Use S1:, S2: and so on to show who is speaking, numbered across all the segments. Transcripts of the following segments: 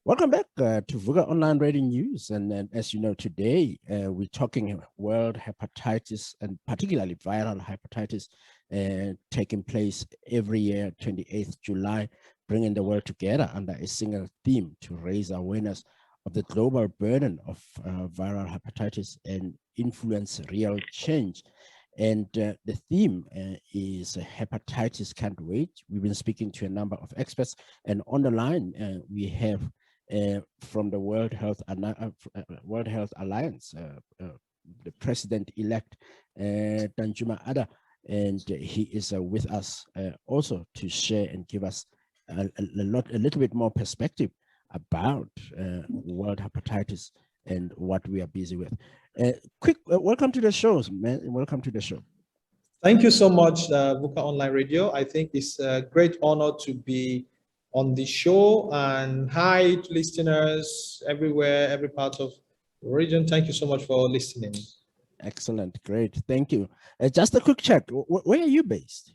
S1: Welcome back to Vuka Online Radio News. And as you know, today we're talking world hepatitis and particularly viral hepatitis taking place every year, 28th July, bringing the world together under a single theme to raise awareness of the global burden of viral hepatitis and influence real change. And the theme is hepatitis can't wait. We've been speaking to a number of experts, and on the line we have from the World Health Alliance, the president-elect Danjuma Ada, and he is with us also to share and give us a little bit more perspective about world hepatitis and what we are busy with. Quick welcome to the show, man. Welcome to the show.
S2: Thank you so much, Vuka Online Radio. I think it's a great honor to be on the show, and hi to listeners everywhere, every part of the region. Thank you so much for listening.
S1: Excellent, great, thank you. Just a quick check, where are you based?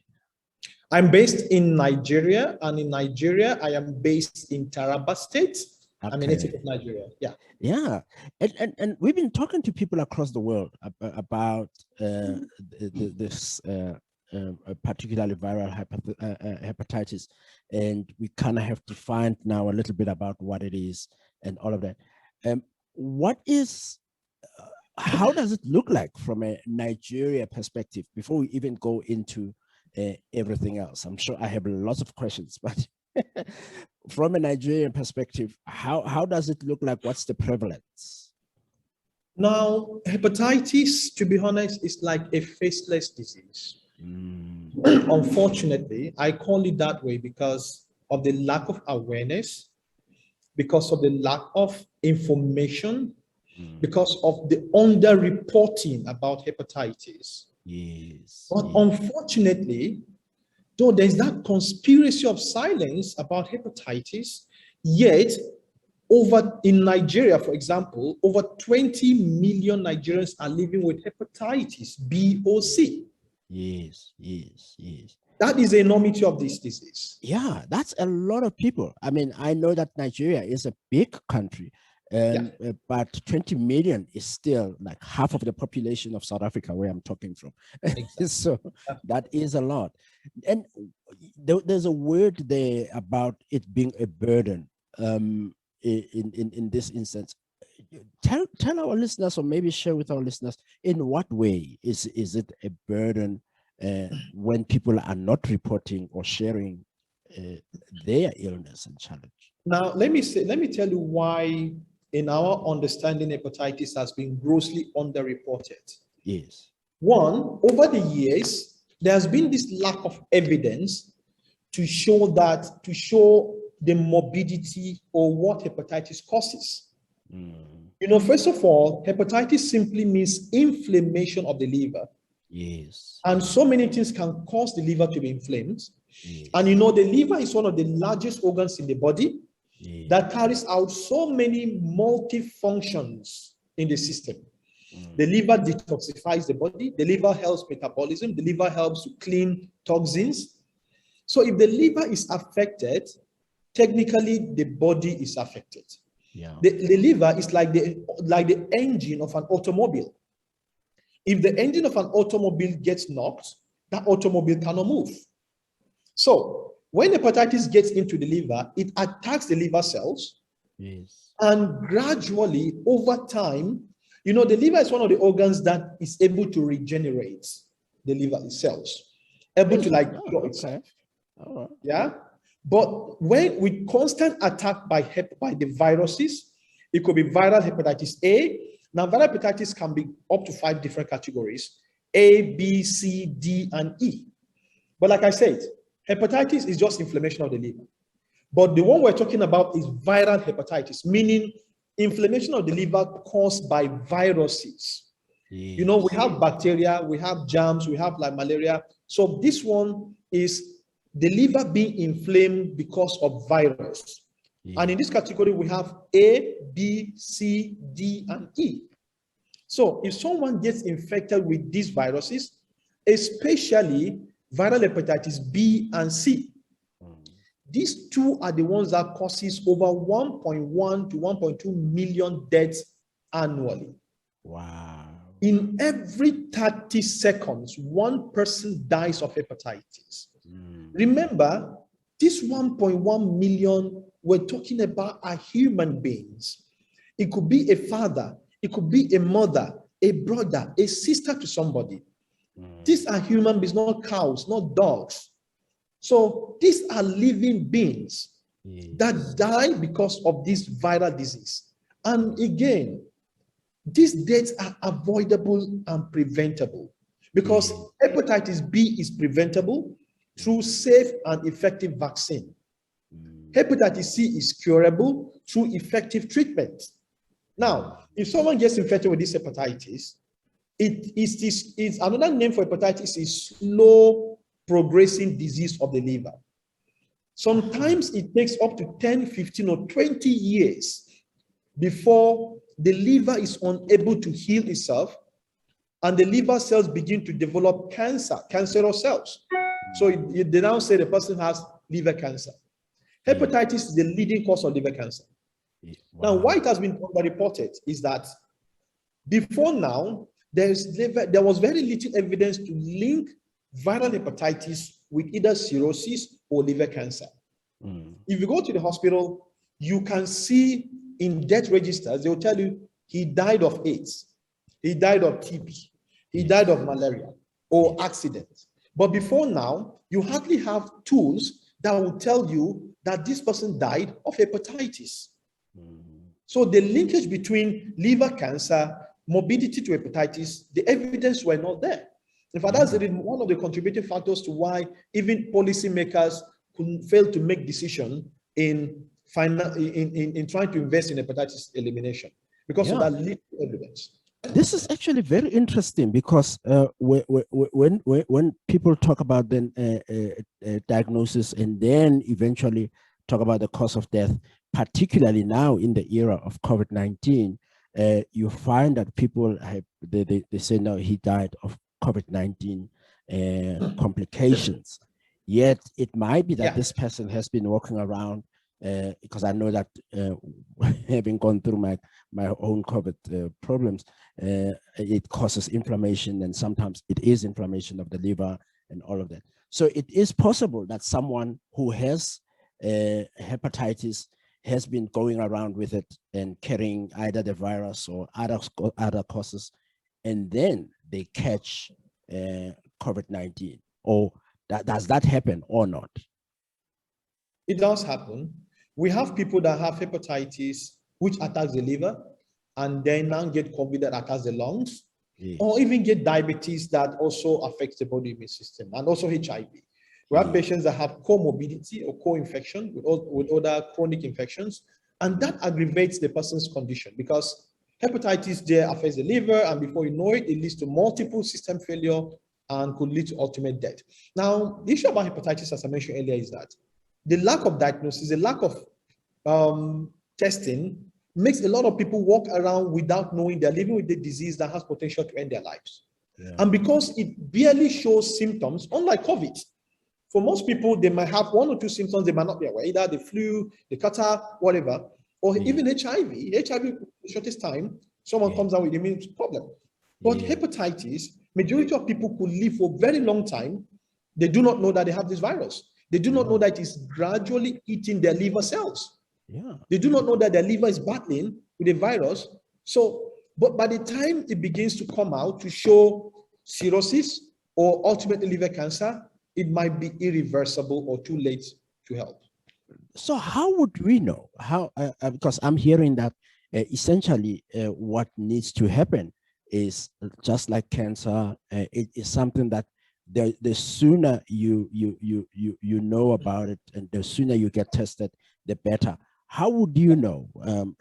S2: I'm based in Nigeria, and in Nigeria, I am based in Taraba State. Okay. I'm a native of Nigeria, yeah.
S1: Yeah, and we've been talking to people across the world about this particularly viral hepatitis, and we kind of have to find now a little bit about what it is and all of that. How does it look like from a Nigeria perspective before we even go into everything else? I'm sure I have lots of questions, but from a Nigerian perspective, how does it look like? What's the prevalence?
S2: Now, hepatitis, to be honest, is like a faceless disease. Unfortunately, I call it that way because of the lack of awareness, because of the lack of information, because of the underreporting about hepatitis.
S1: Yes.
S2: But unfortunately, though there's that conspiracy of silence about hepatitis, yet in Nigeria, for example, over 20 million Nigerians are living with hepatitis B or C.
S1: Yes.
S2: That is the enormity of this disease.
S1: Yeah, that's a lot of people. I mean, I know that Nigeria is a big country, but 20 million is still like half of the population of South Africa, where I'm talking from. Exactly. So that is a lot. And there's a word there about it being a burden in this instance. Tell our listeners, or maybe share with our listeners, in what way is it a burden when people are not reporting or sharing their illness and challenge?
S2: Now, let me tell you why, in our understanding, hepatitis has been grossly underreported.
S1: Yes.
S2: One, over the years, there has been this lack of evidence to show the morbidity or what hepatitis causes. You know, first of all, hepatitis simply means inflammation of the liver.
S1: Yes.
S2: And so many things can cause the liver to be inflamed. Yes. And you know, the liver is one of the largest organs in the body that carries out so many multi-functions in the system. The liver detoxifies the body. The liver helps metabolism. The liver helps to clean toxins. So if the liver is affected, technically the body is affected. Yeah. The liver is like the engine of an automobile. If the engine of an automobile gets knocked, that automobile cannot move. So when hepatitis gets into the liver, it attacks the liver cells.
S1: Yes.
S2: And gradually, over time, you know, the liver is one of the organs that is able to regenerate the liver cells, able to grow itself.
S1: Oh.
S2: Yeah. But when with constant attack by the viruses, it could be viral hepatitis A. Now, viral hepatitis can be up to 5 different categories: A, B, C, D, and E. But like I said, hepatitis is just inflammation of the liver. But the one we're talking about is viral hepatitis, meaning inflammation of the liver caused by viruses. Yes. You know, we have bacteria, we have germs, we have like malaria. So this one is the liver being inflamed because of virus. Yeah. And in this category, we have A, B, C, D, and E. So if someone gets infected with these viruses, especially viral hepatitis B and C, These two are the ones that causes over 1.1 to 1.2 million deaths annually.
S1: Wow.
S2: In every 30 seconds, one person dies of hepatitis. Remember, this 1.1 million we're talking about are human beings. It could be a father, it could be a mother, a brother, a sister to somebody. These are human beings, not cows, not dogs. So these are living beings that die because of this viral disease. And again, these deaths are avoidable and preventable because hepatitis B is preventable through safe and effective vaccine. Hepatitis C is curable through effective treatment. Now, if someone gets infected with this hepatitis, it's another name for hepatitis is slow progressing disease of the liver. Sometimes it takes up to 10, 15, or 20 years before the liver is unable to heal itself and the liver cells begin to develop cancerous cells. So they now say the person has liver cancer. Hepatitis is the leading cause of liver cancer. Now, why it has been underreported is that before now, there was very little evidence to link viral hepatitis with either cirrhosis or liver cancer. If you go to the hospital, you can see in death registers, they will tell you he died of AIDS, he died of TB, he died of malaria or accident. But before now, you hardly have tools that will tell you that this person died of hepatitis. So the linkage between liver cancer, morbidity to hepatitis, the evidence were not there. In fact, that's one of the contributing factors to why even policymakers could fail to make decisions in trying to invest in hepatitis elimination because of that little evidence.
S1: This is actually very interesting because when people talk about then diagnosis and then eventually talk about the cause of death, particularly now in the era of COVID-19, you find that people they say no, he died of COVID-19 complications. Yet it might be that this person has been walking around because I know that having gone through my own COVID problems, it causes inflammation, and sometimes it is inflammation of the liver and all of that. So it is possible that someone who has hepatitis has been going around with it and carrying either the virus or other causes, and then they catch COVID-19. Or does that happen or not?
S2: It does happen. We have people that have hepatitis which attacks the liver and then now get COVID that attacks the lungs, or even get diabetes that also affects the body immune system, and also HIV. We have patients that have comorbidity or co-infection with other chronic infections, and that aggravates the person's condition because hepatitis there affects the liver, and before you know it, it leads to multiple system failure and could lead to ultimate death. Now, the issue about hepatitis, as I mentioned earlier, is that the lack of diagnosis, the lack of testing makes a lot of people walk around without knowing they're living with the disease that has potential to end their lives. And because it barely shows symptoms, unlike COVID, for most people, they might have one or two symptoms they might not be aware, either the flu, the catarrh, whatever, or even HIV. HIV, the shortest time, someone comes out with an immune problem. But hepatitis, majority of people could live for a very long time. They do not know that they have this virus. They do not know that it's gradually eating their liver cells. They do not know that their liver is battling with a virus. So, but by the time it begins to come out to show cirrhosis or ultimately liver cancer, it might be irreversible or too late to help.
S1: So how would we know? How because I'm hearing that essentially what needs to happen is just like cancer. It is something that the sooner you know about it and the sooner you get tested, the better. How would you know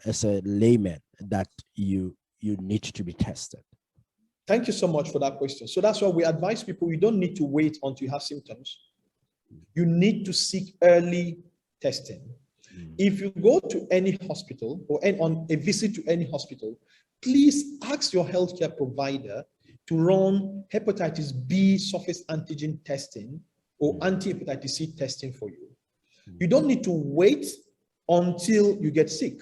S1: as a layman that you need to be tested?
S2: Thank you so much for that question. So that's why we advise people, you don't need to wait until you have symptoms. You need to seek early testing. If you go to any hospital or on a visit to any hospital, please ask your healthcare provider to run hepatitis B surface antigen testing or anti-hepatitis C testing for you. You don't need to wait until you get sick.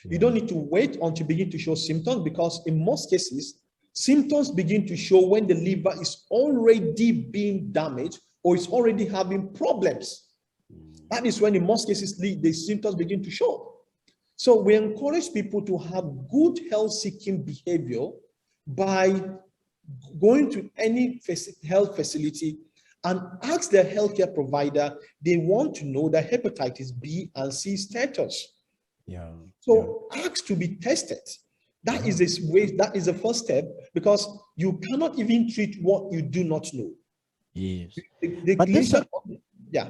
S2: You don't need to wait until you begin to show symptoms, because in most cases, symptoms begin to show when the liver is already being damaged or is already having problems. That is when in most cases the symptoms begin to show. So we encourage people to have good health-seeking behavior by going to any health facility and ask their healthcare provider. They want to know the hepatitis B and C status. So ask to be tested. That is a way. That is the first step, because you cannot even treat what you do not know.
S1: Yes.
S2: Yeah.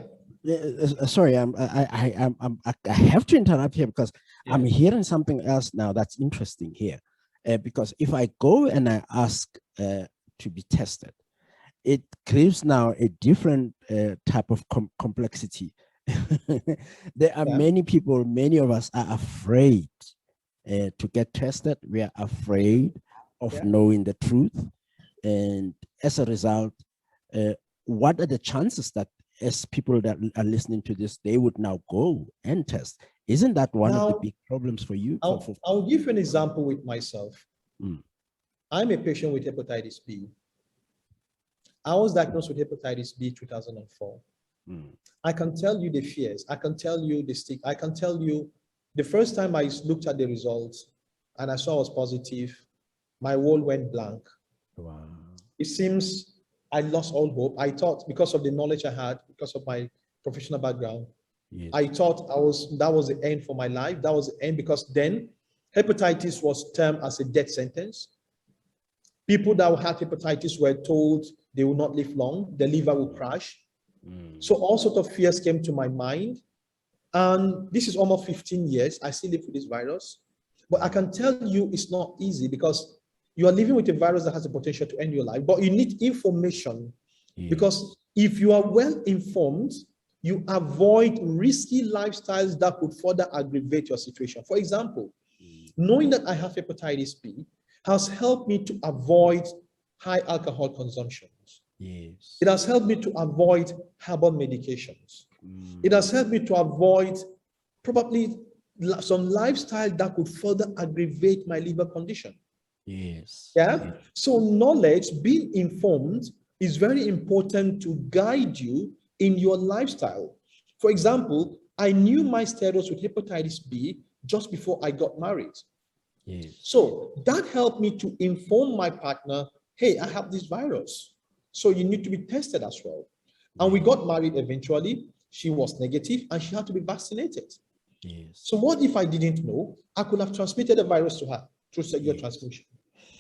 S1: Sorry, I have to interrupt here, because I'm hearing something else now that's interesting here. Because if I go and I ask to be tested, it creates now a different type of complexity. There are many people, many of us are afraid to get tested. We are afraid of knowing the truth. And as a result, what are the chances that as people that are listening to this, they would now go and test? Isn't that one of the big problems for you?
S2: I'll give you an example with myself. I'm a patient with hepatitis B. I was diagnosed with hepatitis B 2004. I can tell you the fears. I can tell you the stick. I can tell you the first time I looked at the results and I saw I was positive, my world went blank.
S1: Wow.
S2: It seems I lost all hope. I thought, because of the knowledge I had, because of my professional background, I thought that was the end for my life. That was the end, because then hepatitis was termed as a death sentence. People that had hepatitis were told they will not live long, the liver will crash. So all sorts of fears came to my mind. And this is almost 15 years. I still live with this virus. But I can tell you it's not easy, because you are living with a virus that has the potential to end your life, but you need information. Because if you are well informed, you avoid risky lifestyles that could further aggravate your situation. For example, knowing that I have hepatitis B has helped me to avoid high alcohol consumptions. It has helped me to avoid herbal medications. It has helped me to avoid probably some lifestyle that could further aggravate my liver condition. So knowledge, being informed, is very important to guide you in your lifestyle. For example, I knew my status with hepatitis B just before I got married. So that helped me to inform my partner, hey, I have this virus, so you need to be tested as well. And we got married eventually. She was negative and she had to be vaccinated. So what if I didn't know? I could have transmitted the virus to her through sexual transmission.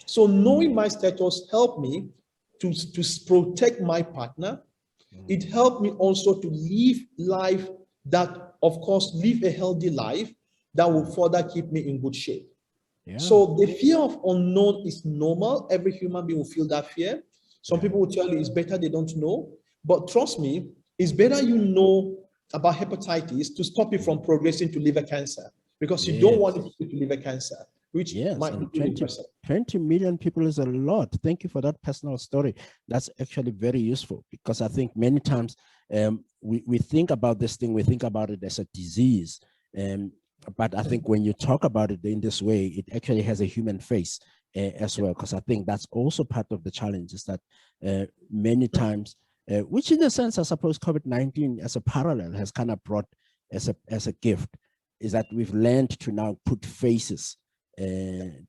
S2: So knowing my status helped me to protect my partner. It helped me also to live life that, of course, live a healthy life that will further keep me in good shape. So the fear of unknown is normal. Every human being will feel that fear. Some people will tell you it's better they don't know. But trust me, it's better you know about hepatitis to stop you from progressing to liver cancer, because you don't want it to liver cancer, which might be
S1: 20 million people is a lot. Thank you for that personal story. That's actually very useful, because I think many times we think about this thing, we think about it as a disease. But I think when you talk about it in this way, it actually has a human face as well, because I think that's also part of the challenge, is that many times, which in a sense, I suppose COVID-19 as a parallel has kind of brought as a gift, is that we've learned to now put faces to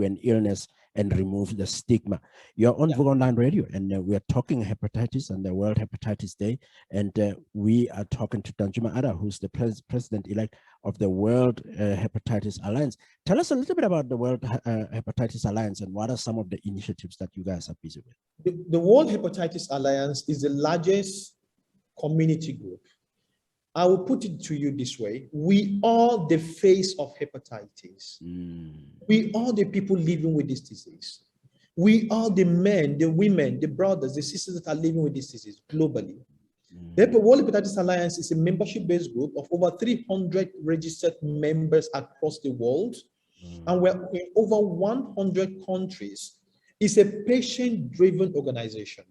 S1: an illness and remove the stigma. You're on Vuka Online Radio, and we are talking hepatitis and the World Hepatitis Day, and we are talking to Danjuma Ada, who's the president-elect of the World Hepatitis Alliance. Tell us a little bit about the World Hepatitis Alliance, and what are some of the initiatives that you guys are busy with?
S2: The World Hepatitis Alliance is the largest community group. I will put it to you this way. We are the face of hepatitis. We are the people living with this disease. We are the men, the women, the brothers, the sisters that are living with this disease globally. The World Hepatitis Alliance is a membership-based group of over 300 registered members across the world. And we're in over 100 countries. It's a patient-driven organization.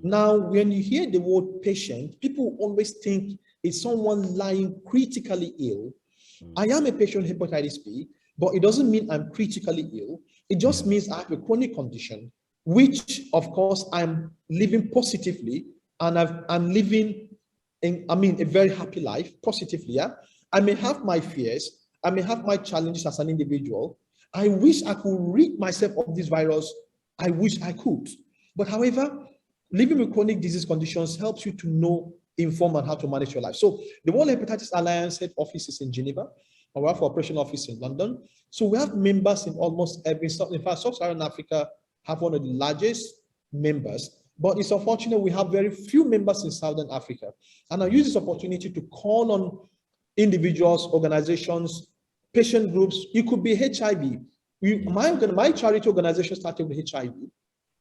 S2: Now, when you hear the word patient, people always think it's someone lying critically ill. I am a patient with hepatitis B, but it doesn't mean I'm critically ill. It just means I have a chronic condition, which of course I'm living positively, and I'm living a very happy life positively. Yeah, I may have my fears, I may have my challenges as an individual. I wish I could rid myself of this virus. I wish I could. But however, living with chronic disease conditions helps you to know, inform, and how to manage your life. So the World Hepatitis Alliance head office is in Geneva, and we have our operational office in London. So we have members in almost every, in fact, Sub-Saharan Africa have one of the largest members, but it's unfortunate we have very few members in Southern Africa. And I use this opportunity to call on individuals, organizations, patient groups. It could be HIV. My charity organization started with HIV.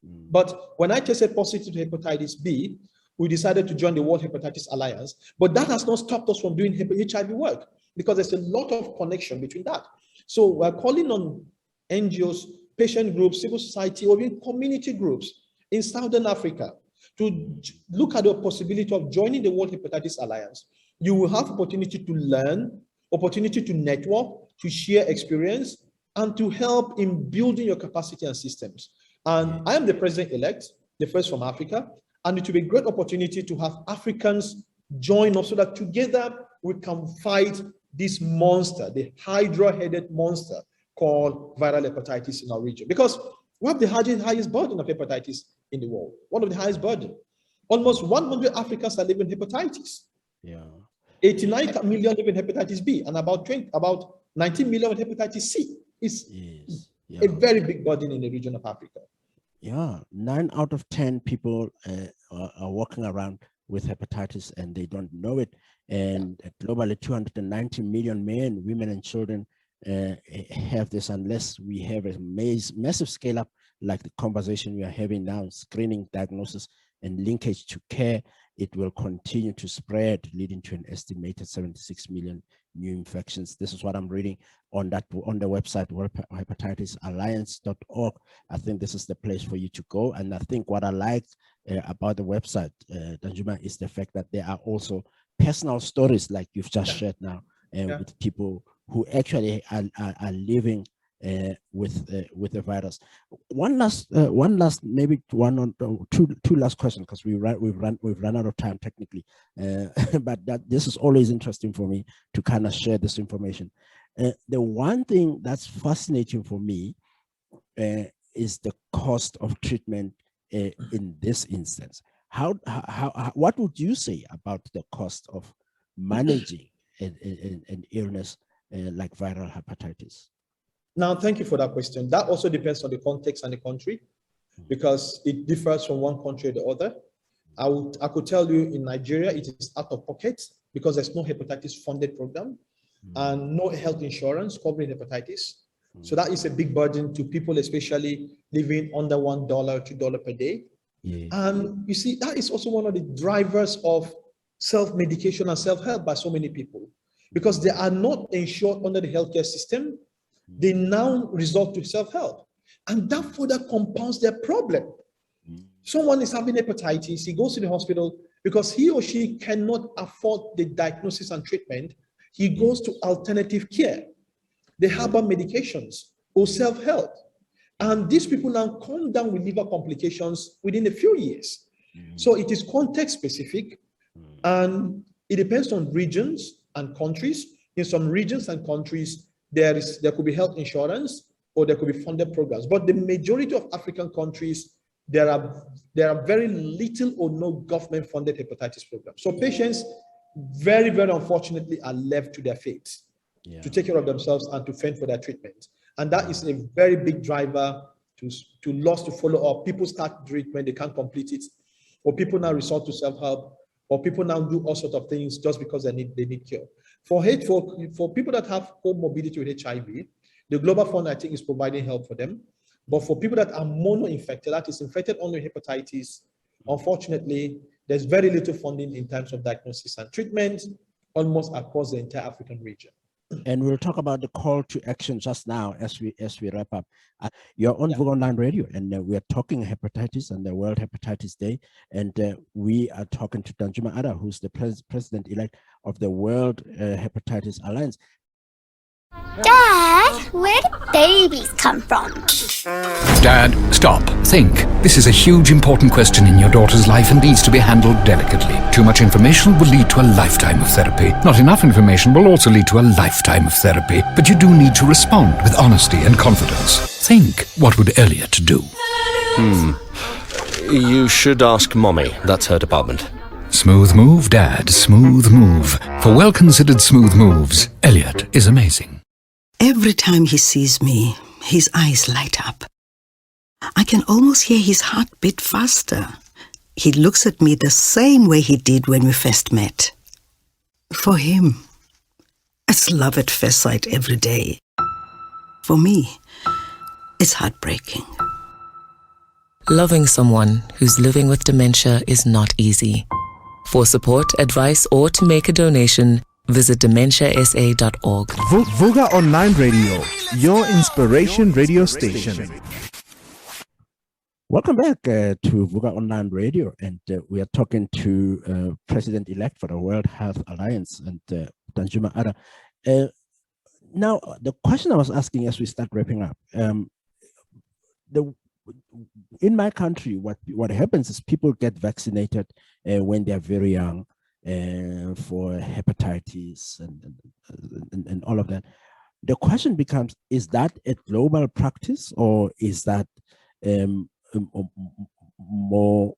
S2: But when I tested positive to hepatitis B, we decided to join the World Hepatitis Alliance. But that has not stopped us from doing HIV work, because there's a lot of connection between that. So we're calling on NGOs, patient groups, civil society, or even community groups in Southern Africa to look at the possibility of joining the World Hepatitis Alliance. You will have opportunity to learn, opportunity to network, to share experience, and to help in building your capacity and systems. And I am the president-elect, the first from Africa, and it will be a great opportunity to have Africans join us so that together we can fight this monster, the hydra-headed monster called viral hepatitis in our region. Because we have the highest burden of hepatitis in the world, one of the highest burden. Almost 100 Africans are living hepatitis. 89 million live in hepatitis B, and about 19 million with hepatitis C. It's a very big burden in the region of Africa.
S1: 9 out of 10 people are walking around with hepatitis and they don't know it. And globally, 290 million men, women, and children have this, unless we have a massive scale up like the conversation we are having now, screening, diagnosis, and linkage to care. It will continue to spread, leading to an estimated 76 million new infections. This is what I'm reading on the website, worldhepatitisalliance.org. I think this is the place for you to go. And I think what I like about the website, Danjuma, is the fact that there are also personal stories like you've just shared now, with people who actually are living with the virus. One last, maybe two last questions, because we've run out of time technically, but this is always interesting for me to kind of share this information. The one thing that's fascinating for me is the cost of treatment in this instance. What would you say about the cost of managing an illness like viral hepatitis?
S2: Now, thank you for that question. That also depends on the context and the country, because it differs from one country to the other. I could tell you in Nigeria, it is out of pocket because there's no hepatitis funded program and no health insurance covering hepatitis. So that is a big burden to people, especially living under $1, $2 per day. And you see, that is also one of the drivers of self-medication and self-help by so many people, because they are not insured under the healthcare system. They now resort to self-help, and that further compounds their problem. Someone is having hepatitis, he goes to the hospital because he or she cannot afford the diagnosis and treatment. He goes to alternative care, the herbal medications or self-help. And these people now come down with liver complications within a few years. So it is context specific, and it depends on regions and countries. In some regions and countries, there could be health insurance or there could be funded programs. But the majority of African countries, there are very little or no government funded hepatitis programs. So patients, very, very unfortunately, are left to their fate to take care of themselves and to fend for their treatment. And that is a very big driver to loss to follow up. People start treatment, they can't complete it, or people now resort to self-help, or people now do all sorts of things just because they need cure. For people that have comorbidity with HIV, the Global Fund, I think, is providing help for them. But for people that are mono-infected, that is infected only with hepatitis, unfortunately, there's very little funding in terms of diagnosis and treatment almost across the entire African region.
S1: And we'll talk about the call to action just now as we wrap up. You're on Vuka Online Radio, and we are talking hepatitis and the World Hepatitis Day. And we are talking to Danjuma Ada, who's the president-elect of the World Hepatitis Alliance.
S3: Dad, where do babies come from?
S4: Dad, stop. Think. This is a huge, important question in your daughter's life and needs to be handled delicately. Too much information will lead to a lifetime of therapy. Not enough information will also lead to a lifetime of therapy. But you do need to respond with honesty and confidence. Think. What would Elliot do?
S5: You should ask Mommy. That's her department.
S4: Smooth move, Dad. Smooth move. For well-considered smooth moves, Elliot is amazing.
S6: Every time he sees me, his eyes light up. I can almost hear his heart beat faster. He looks at me the same way he did when we first met. For him, it's love at first sight every day. For me, it's heartbreaking.
S7: Loving someone who's living with dementia is not easy. For support, advice, or to make a donation, visit dementiasa.org.
S8: Vuka Online Radio, your inspiration radio station.
S1: Welcome back to Vuka Online Radio, and we are talking to President-elect for the World Health Alliance, and Danjuma Ada. Now, the question I was asking as we start wrapping up, in my country, what happens is people get vaccinated when they're very young for hepatitis and all of that. The question becomes, is that a global practice, or is that more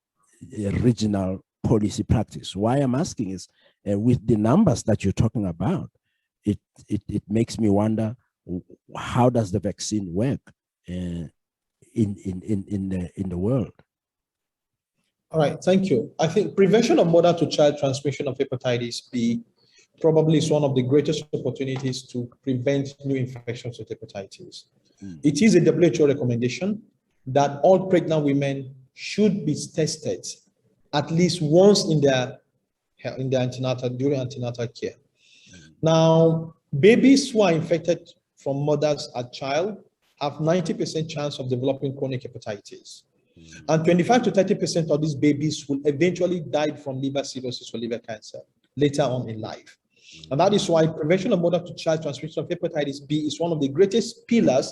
S1: regional policy practice? Why I'm asking is, with the numbers that you're talking about, it makes me wonder, how does the vaccine work in the world?
S2: All right, thank you. I think prevention of mother-to-child transmission of hepatitis B probably is one of the greatest opportunities to prevent new infections with hepatitis. It is a WHO recommendation that all pregnant women should be tested at least once in their antenatal, during antenatal care. Now, babies who are infected from mothers at child have 90% chance of developing chronic hepatitis. And 25 to 30% of these babies will eventually die from liver cirrhosis or liver cancer later on in life. And that is why prevention of mother-to-child transmission of hepatitis B is one of the greatest pillars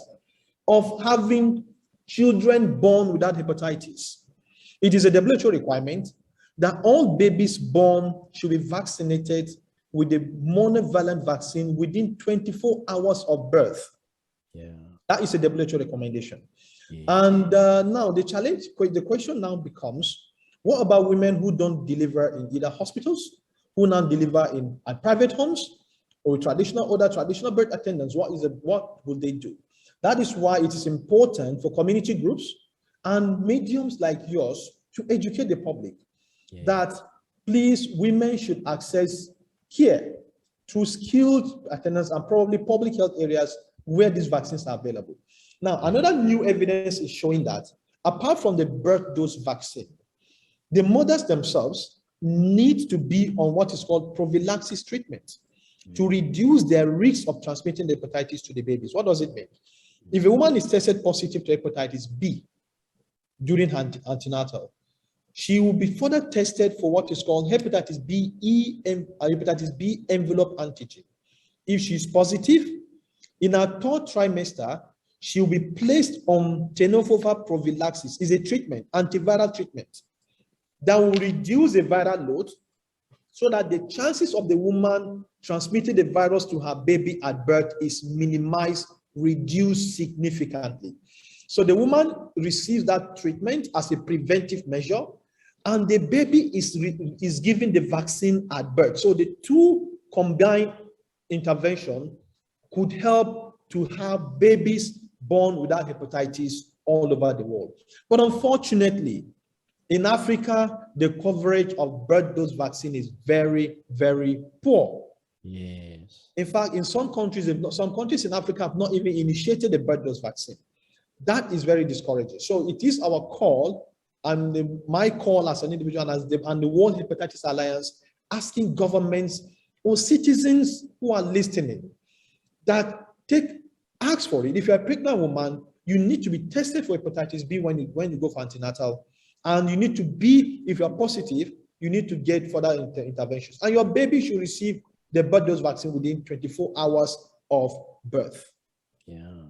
S2: of having children born without hepatitis. It is a WHO requirement that all babies born should be vaccinated with the monovalent vaccine within 24 hours of birth.
S1: Yeah.
S2: That is a WHO recommendation.
S1: Yeah.
S2: And now the question now becomes, what about women who don't deliver in either hospitals, who now deliver in private homes, or other traditional birth attendants? What will they do? That is why it is important for community groups and mediums like yours to educate the public that please, women should access care through skilled attendants and probably public health areas where these vaccines are available. Now, another new evidence is showing that apart from the birth dose vaccine, the mothers themselves need to be on what is called prophylaxis treatment to reduce their risk of transmitting the hepatitis to the babies. What does it mean? If a woman is tested positive to hepatitis B during her antenatal, she will be further tested for what is called hepatitis B envelope antigen. If she's positive, in her third trimester, she will be placed on tenofovir prophylaxis. It's a treatment, antiviral treatment, that will reduce the viral load so that the chances of the woman transmitting the virus to her baby at birth is minimized, reduced significantly. So the woman receives that treatment as a preventive measure, and the baby is given the vaccine at birth. So the two combined intervention could help to have babies born without hepatitis all over the world. But unfortunately, in Africa, the coverage of birth dose vaccine is very, very poor.
S1: Yes.
S2: In fact, in some countries in Africa have not even initiated the birth dose vaccine. That is very discouraging. So it is our call, and my call as an individual and the World Hepatitis Alliance, asking governments or citizens who are listening that ask for it. If you're a pregnant woman, you need to be tested for hepatitis B when you go for antenatal. And you need to be, if you're positive, you need to get further interventions. And your baby should receive the birth dose vaccine within 24 hours of birth.
S1: Yeah.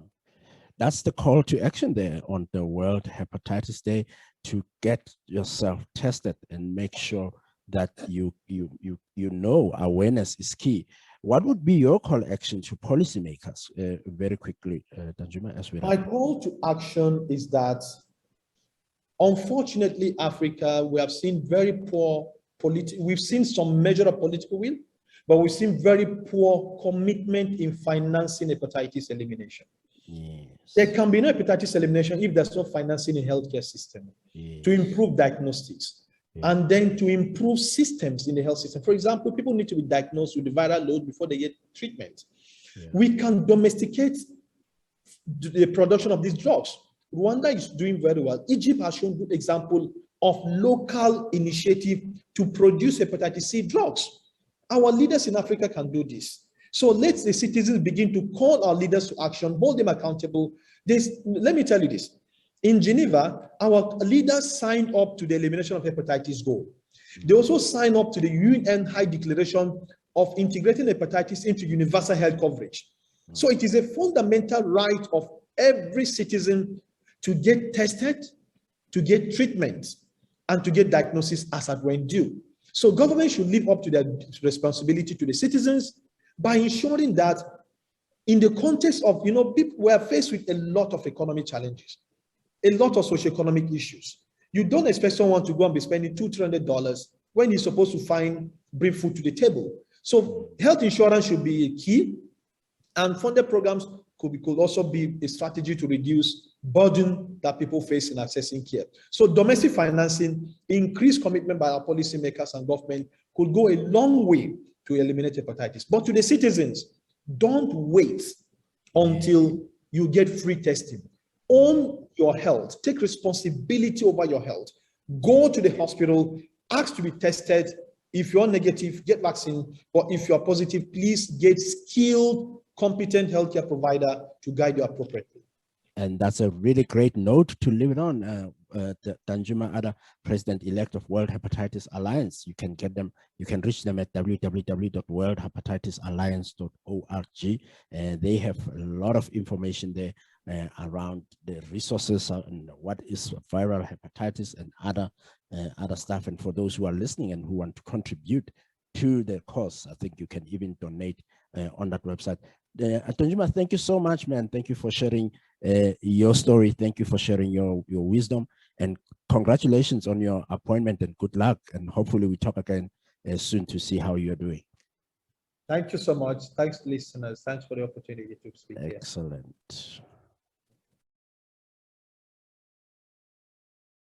S1: That's the call to action there on the World Hepatitis Day, to get yourself tested and make sure that you know awareness is key. What would be your call to action to policymakers, very quickly, Danjuma, as we
S2: My call to action is that, unfortunately, Africa, we have seen very poor we've seen some measure of political will, but we've seen very poor commitment in financing hepatitis elimination.
S1: Yes.
S2: There can be no hepatitis elimination if there's no financing in healthcare system to improve diagnostics and then to improve systems in the health system. For example, people need to be diagnosed with the viral load before they get treatment. We can domesticate the production of these drugs. Rwanda is doing very well. Egypt has shown good example of local initiative to produce hepatitis C drugs. Our leaders in Africa can do this. So let the citizens begin to call our leaders to action, hold them accountable. Let me tell you this. In Geneva, our leaders signed up to the elimination of hepatitis goal. They also signed up to the UN High Declaration of integrating hepatitis into universal health coverage. So it is a fundamental right of every citizen to get tested, to get treatment, and to get diagnosis as at when due. So government should live up to their responsibility to the citizens by ensuring that, in the context of, people were faced with a lot of economic challenges, a lot of socioeconomic issues. You don't expect someone to go and be spending $200-300 when he's supposed to bring food to the table. So health insurance should be key, and funded programs could also be a strategy to reduce burden that people face in accessing care. So domestic financing, increased commitment by our policymakers and government could go a long way to eliminate hepatitis. But to the citizens, don't wait until you get free testing. Own your health. Take responsibility over your health. Go to the hospital, ask to be tested. If you're negative, get vaccine. But if you're positive, please get skilled, competent healthcare provider to guide you appropriately.
S1: And that's a really great note to leave it on. Danjuma Ada, President-elect of World Hepatitis Alliance. You can get them, you can reach them at www.worldhepatitisalliance.org. And they have a lot of information there around the resources and what is viral hepatitis and other stuff. And for those who are listening and who want to contribute to the cause, I think you can even donate on that website. Danjuma, thank you so much, man. Thank you for sharing your story. Thank you for sharing your wisdom, and congratulations on your appointment, and good luck. And hopefully we talk again soon to see how you're doing.
S2: Thank you so much. Thanks, listeners. Thanks for the opportunity to speak here.
S1: Excellent.